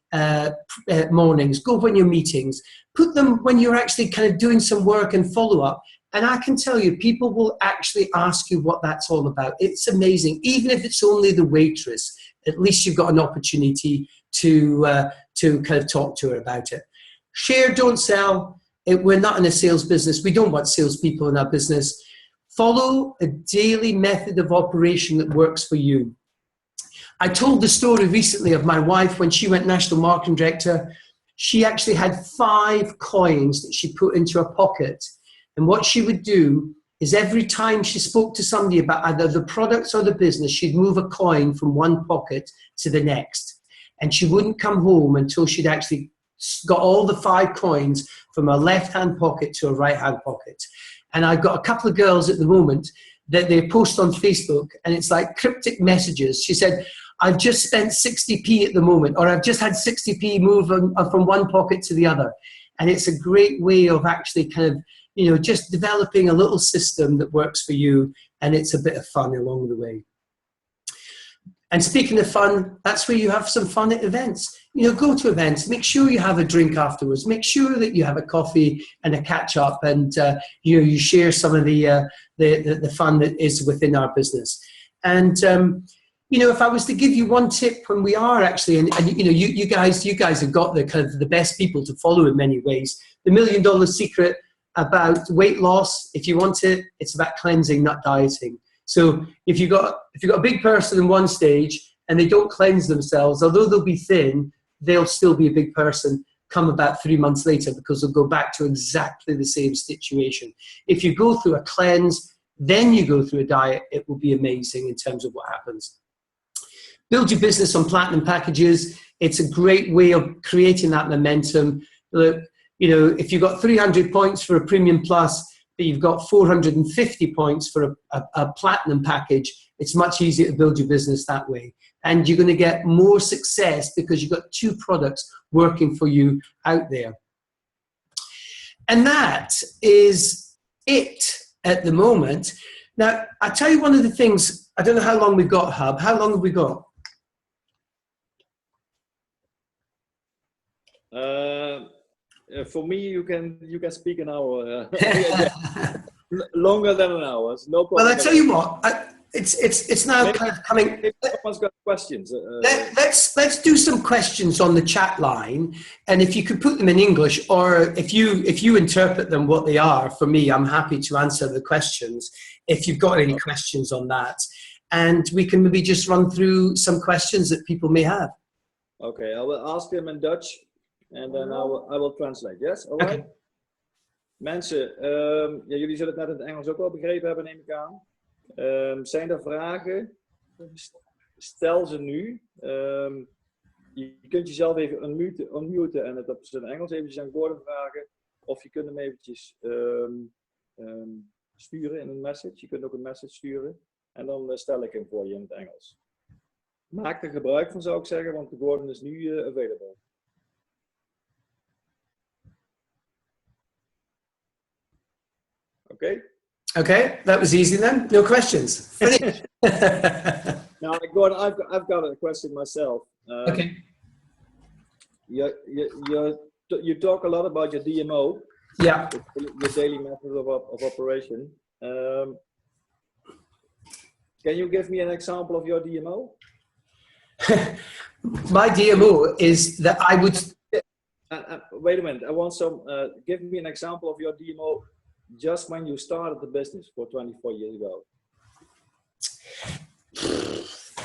mornings, go when you're meetings, put them when you're actually kind of doing some work and follow up. And I can tell you, people will actually ask you what that's all about. It's amazing. Even if it's only the waitress, at least you've got an opportunity to kind of talk to her about it. Share, don't sell. We're not in a sales business. We don't want salespeople in our business. Follow a daily method of operation that works for you. I told the story recently of my wife when she went national marketing director. She actually had 5 coins that she put into her pocket. And what she would do is every time she spoke to somebody about either the products or the business, she'd move a coin from one pocket to the next. And she wouldn't come home until she'd actually got all the 5 coins from her left-hand pocket to her right-hand pocket. And I've got a couple of girls at the moment that they post on Facebook, and it's like cryptic messages. She said, I've just spent 60p at the moment, or I've just had 60p move from one pocket to the other. And it's a great way of actually kind of, just developing a little system that works for you, and it's a bit of fun along the way. And speaking of fun, that's where you have some fun at events. Go to events, make sure you have a drink afterwards, make sure that you have a coffee and a catch up, and you share some of the fun that is within our business. And if I was to give you one tip when we are actually, and you guys have got the kind of the best people to follow in many ways. The $1 Million Secret about weight loss, if you want it, it's about cleansing, not dieting. So if you've got a big person in one stage and they don't cleanse themselves, although they'll be thin, they'll still be a big person come about 3 months later, because they'll go back to exactly the same situation. If you go through a cleanse, then you go through a diet, it will be amazing in terms of what happens. Build your business on platinum packages. It's a great way of creating that momentum. Look, if you've got 300 points for a Premium Plus, but you've got 450 points for a platinum package, it's much easier to build your business that way. And you're going to get more success because you've got 2 products working for you out there. And that is it at the moment. Now, I'll tell you one of the things, I don't know how long we've got, Hub. How long have we got? For me, you can speak an hour. Longer than an hour. No problem. Well, I tell you what, it's now maybe, kind of coming. Everyone's got questions. Let's do some questions on the chat line, and if you could put them in English, or if you interpret them what they are for me, I'm happy to answer the questions. If you've got any questions on that, and we can maybe just run through some questions that people may have. Okay, I will ask them in Dutch. En dan I will translate, yes? All right. Okay. Mensen, jullie zullen het net in het Engels ook wel begrepen hebben, neem ik aan. Zijn er vragen? Stel ze nu. Je kunt jezelf even unmuten en het op zijn Engels eventjes aan Gordon vragen. Of je kunt hem eventjes sturen in een message. Je kunt ook een message sturen. En dan stel ik hem voor je in het Engels. Maak er gebruik van, zou ik zeggen, want Gordon is nu available. Okay. Okay, that was easy then. No questions. Finish. Now, Gordon, I've got a question myself. Okay. You talk a lot about your DMO. Yeah. Your daily method of operation. Can you give me an example of your DMO? My DMO is that I would. Wait a minute. I want some. Give me an example of your DMO. Just when you started the business 24 years ago.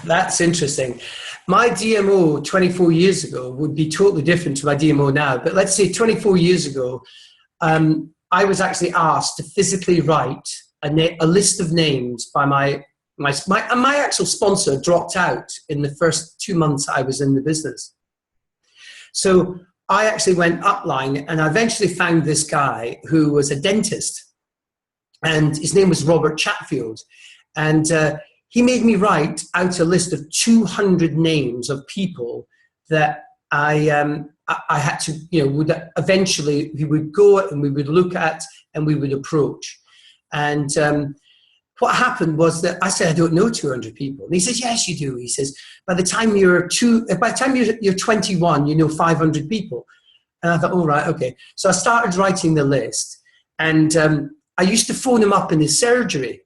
That's interesting. My DMO 24 years ago would be totally different to my DMO now. But let's say 24 years ago, I was actually asked to physically write a list of names by my actual sponsor dropped out in the first 2 months I was in the business. So I actually went upline, and I eventually found this guy who was a dentist, and his name was Robert Chatfield. And he made me write out a list of 200 names of people that I had to, would eventually, we would go and we would look at and we would approach. And what happened was that I said, I don't know 200 people. And he says, yes, you do. He says, by the time you're 21, you know 500 people. And I thought, oh, right, okay. So I started writing the list. And I used to phone him up in his surgery.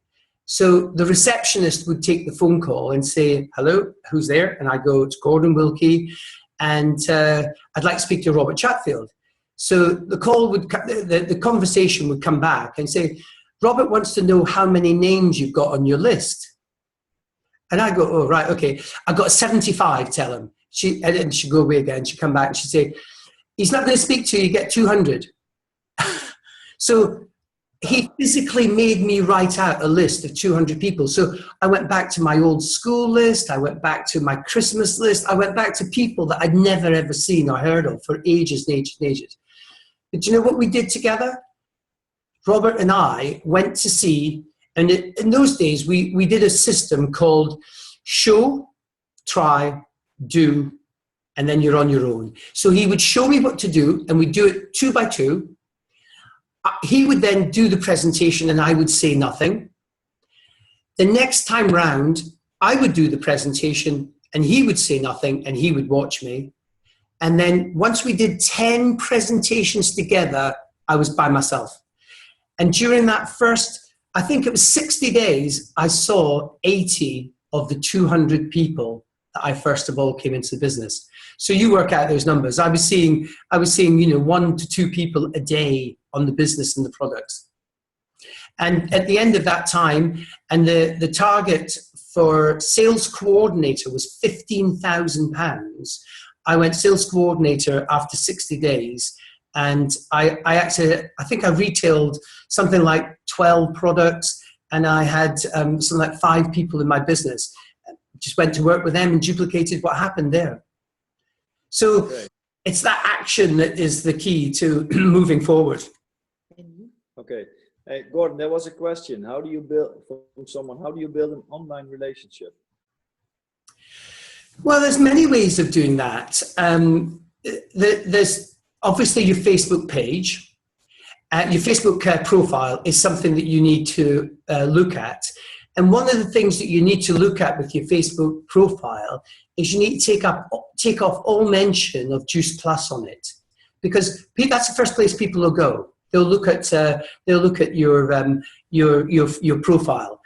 So the receptionist would take the phone call and say, hello, who's there? And I go, it's Gordon Wilkie. And I'd like to speak to Robert Chatfield. So the call would, the conversation would come back and say, Robert wants to know how many names you've got on your list. And I go, oh, right, okay. I've got 75, tell him. And she'd go away again. She'd come back and she'd say, he's not going to speak to you, you get 200. So he physically made me write out a list of 200 people. So I went back to my old school list. I went back to my Christmas list. I went back to people that I'd never, ever seen or heard of for ages and ages and ages. But do you know what we did together? Robert and I went to see, and in those days, we did a system called show, try, do, and then you're on your own. So he would show me what to do, and we'd do it 2 by 2. He would then do the presentation, and I would say nothing. The next time round, I would do the presentation, and he would say nothing, and he would watch me. And then once we did 10 presentations together, I was by myself. And during that first, I think it was 60 days, I saw 80 of the 200 people that I first of all came into the business. So you work out those numbers. I was seeing, 1 to 2 people a day on the business and the products. And at the end of that time, and the target for sales coordinator was £15,000. I went sales coordinator after 60 days. And I think I retailed something like 12 products, and I had something like 5 people in my business. Just went to work with them and duplicated what happened there. So okay. It's that action that is the key to moving forward. Okay. Hey, Gordon, there was a question. How do you build an online relationship? Well, there's many ways of doing that. There's obviously your Facebook page. Your Facebook profile is something that you need to look at. And one of the things that you need to look at with your Facebook profile is you need to take off all mention of Juice Plus on it, because that's the first place people will go. They'll look at your profile.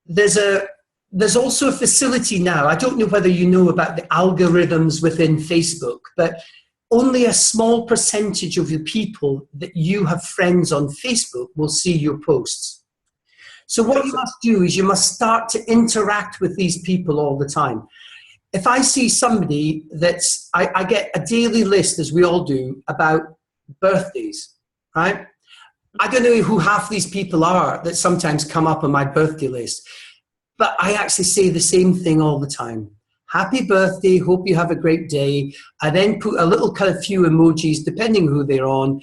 There's also a facility now. I don't know whether you know about the algorithms within Facebook, but only a small percentage of the people that you have friends on Facebook will see your posts. So what you must do is you must start to interact with these people all the time. If I see somebody I get a daily list, as we all do, about birthdays, right? I don't know who half these people are that sometimes come up on my birthday list, but I actually say the same thing all the time. Happy birthday, hope you have a great day. I then put a little kind of few emojis, depending who they're on.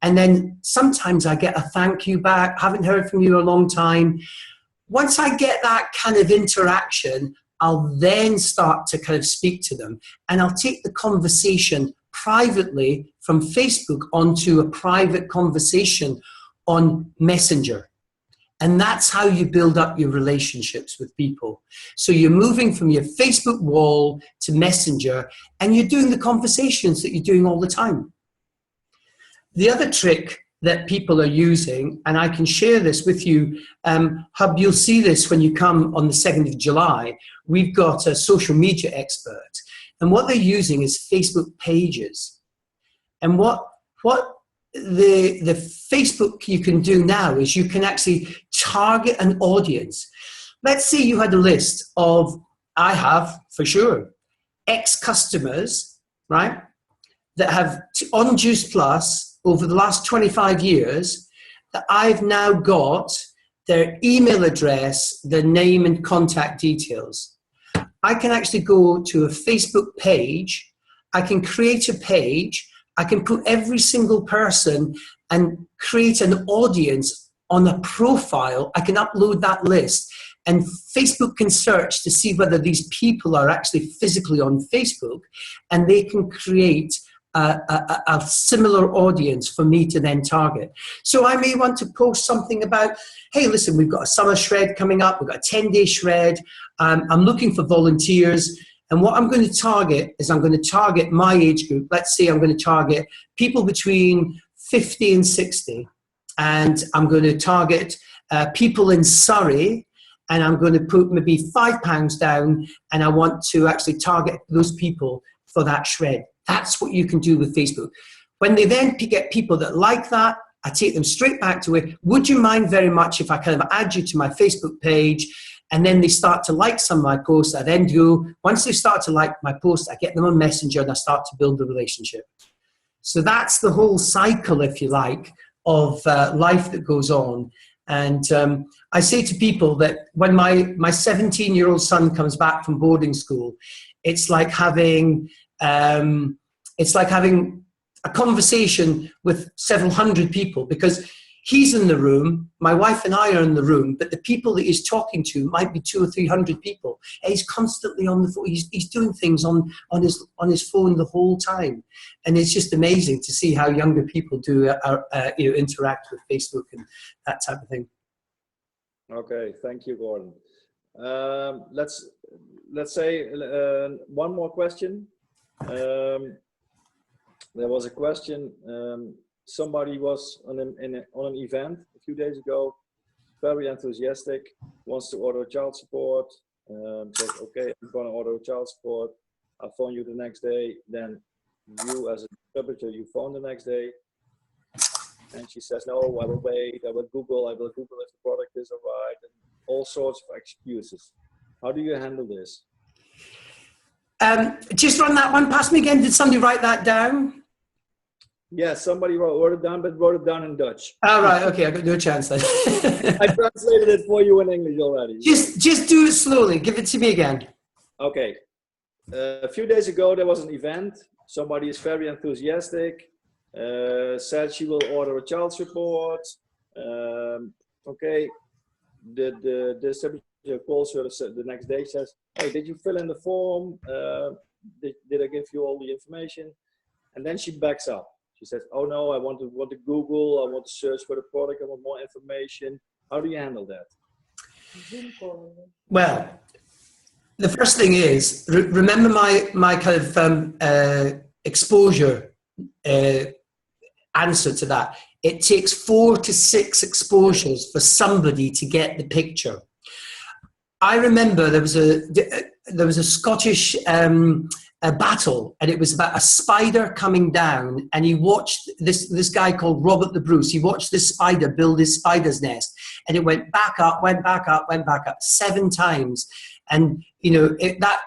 And then sometimes I get a thank you back. Haven't heard from you in a long time. Once I get that kind of interaction, I'll then start to kind of speak to them. And I'll take the conversation privately from Facebook onto a private conversation on Messenger. And that's how you build up your relationships with people. So you're moving from your Facebook wall to Messenger, and you're doing the conversations that you're doing all the time. The other trick that people are using, and I can share this with you, Hub, you'll see this when you come on the 2nd of July. We've got a social media expert, and what they're using is Facebook pages. And what the Facebook you can do now is you can actually target an audience. Let's say you had a list of, I have for sure, ex-customers, right, that have on Juice Plus over the last 25 years, that I've now got their email address, their name and contact details. I can actually go to a Facebook page, I can create a page, I can put every single person and create an audience on a profile. I can upload that list, and Facebook can search to see whether these people are actually physically on Facebook, and they can create a similar audience for me to then target. So I may want to post something about, hey, listen, we've got a summer shred coming up. We've got a 10-day shred. I'm looking for volunteers. And what I'm going to target is I'm going to target my age group. Let's say I'm going to target people between 50 and 60. And I'm going to target people in Surrey. And I'm going to put maybe £5 down. And I want to actually target those people for that shred. That's what you can do with Facebook. When they then get people that like that, I take them straight back to it. Would you mind very much if I kind of add you to my Facebook page? And then they start to like some of my posts. I then do, once they start to like my post, I get them on Messenger and I start to build the relationship. So that's the whole cycle, if you like, of life that goes on. And I say to people that when my 17-year-old son comes back from boarding school, it's like having a conversation with several hundred people, because he's in the room, my wife and I are in the room, but the people that he's talking to might be 200 or 300 people. And he's constantly on the phone. He's doing things on his phone the whole time, and it's just amazing to see how younger people do interact with Facebook and that type of thing. Okay, thank you, Gordon. Let's say one more question. There was a question. Somebody was on an event a few days ago, very enthusiastic, wants to order child support. Says, okay, I'm going to order child support. I'll phone you the next day. Then you, as a distributor, you phone the next day. And she says, no, I will wait. I will Google if the product is all right, and all sorts of excuses. How do you handle this? Just run that one past me again. Did somebody write that down? Yeah, somebody wrote it down, but wrote it down in Dutch. Oh, right. Okay, I got no chance then. I translated it for you in English already. Just do it slowly. Give it to me again. Okay. A few days ago, there was an event. Somebody is very enthusiastic. Said she will order a child support. Okay. The distributor calls her the next day, says, hey, did you fill in the form? Did I give you all the information? And then she backs up. She says, oh no, I want to Google, I want to search for the product, I want more information. How do you handle that? Well, the first thing is, remember my kind of exposure answer to that. It takes 4 to 6 exposures for somebody to get the picture. I remember there was a Scottish battle, and it was about a spider coming down, and he watched this guy called Robert the Bruce. He watched this spider build his spider's nest, and it went back up, went back up, went back up 7 times. And you know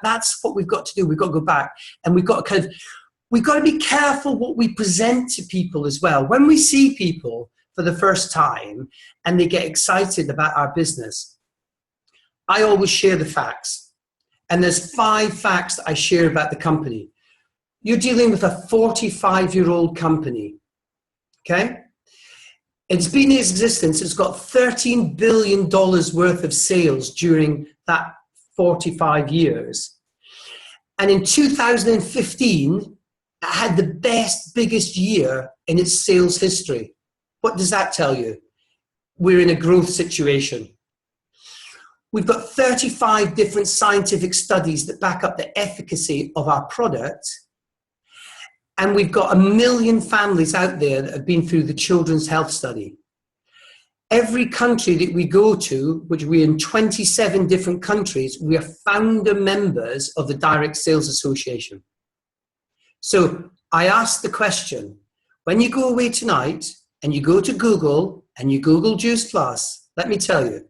that's what we've got to do. We've got to go back, and we've got to be careful what we present to people as well. When we see people for the first time and they get excited about our business, I always share the facts. And there's 5 facts that I share about the company. You're dealing with a 45-year-old company, okay? It's been in existence. It's got $13 billion worth of sales during that 45 years. And in 2015, it had the best, biggest year in its sales history. What does that tell you? We're in a growth situation. We've got 35 different scientific studies that back up the efficacy of our product. And we've got 1 million families out there that have been through the Children's Health Study. Every country that we go to, which we're in 27 different countries, we are founder members of the Direct Sales Association. So I ask the question, when you go away tonight and you go to Google and you Google Juice Plus, let me tell you,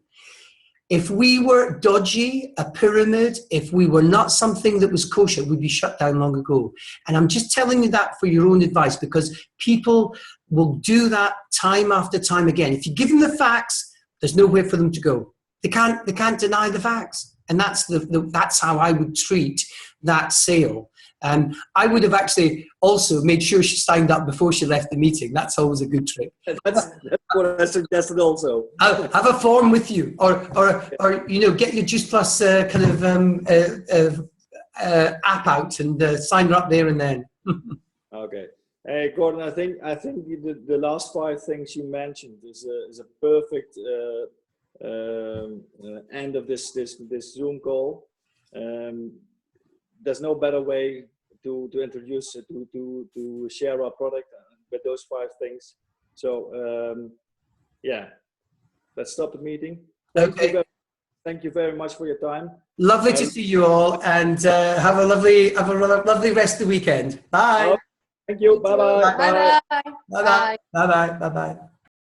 if we were dodgy, a pyramid, if we were not something that was kosher, we'd be shut down long ago. And I'm just telling you that for your own advice, because people will do that time after time again. If you give them the facts, there's nowhere for them to go. They can't deny the facts. And that's how I would treat that sale. I would have actually also made sure she signed up before she left the meeting. That's always a good trick. That's what I suggested also. Have a form with you, or get your Juice Plus kind of app out and sign her up there and then. Okay. Hey, Gordon, I think the last 5 things you mentioned is a perfect end of this Zoom call. There's no better way to introduce to share our product with those 5 things. So yeah, let's stop the meeting. Thank you very much for your time. Lovely to see you all, and have a lovely rest of the weekend. Bye. Thank you. Bye bye. Bye bye. Bye bye. Bye bye. Bye bye.